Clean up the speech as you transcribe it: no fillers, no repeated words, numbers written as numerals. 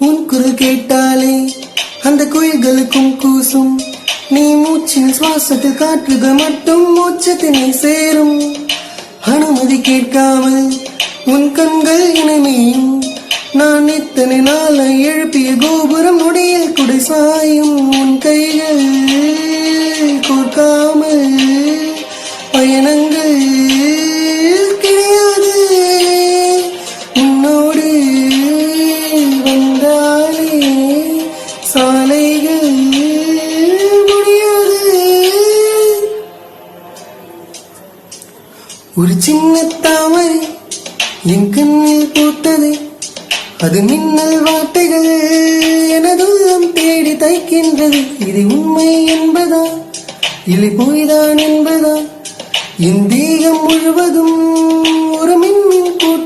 உன் குரல் கேட்டாலே அந்த குயில்களுக்கும் கூசும். நீ மூச்சின் சுவாசத்தில் காற்றுகள் மட்டும் மூச்சத்தினை சேரும். அனுமதி கேட்காமல் உன் கண்கள் இனிமையும். நான் இத்தனை நாளை எழுப்பிய கோபுரம் நொடியில் குடை சாயும். உன் கைகள் கோர்க்காமல் பயணங்கள் கிடையாது. உன்னோடு வந்தாலே சாலைகள் முடியாது. ஒரு சின்ன தாமரை என் கண்ணில் பூத்தது. அது மின்னல் வார்த்தைகள் எனதுள்ளம் தேடி தைக்கின்றது. இது உண்மை என்பதா இல்லை பொய்தான் என்பதா? என் தேகம் முழுவதும் ஒரு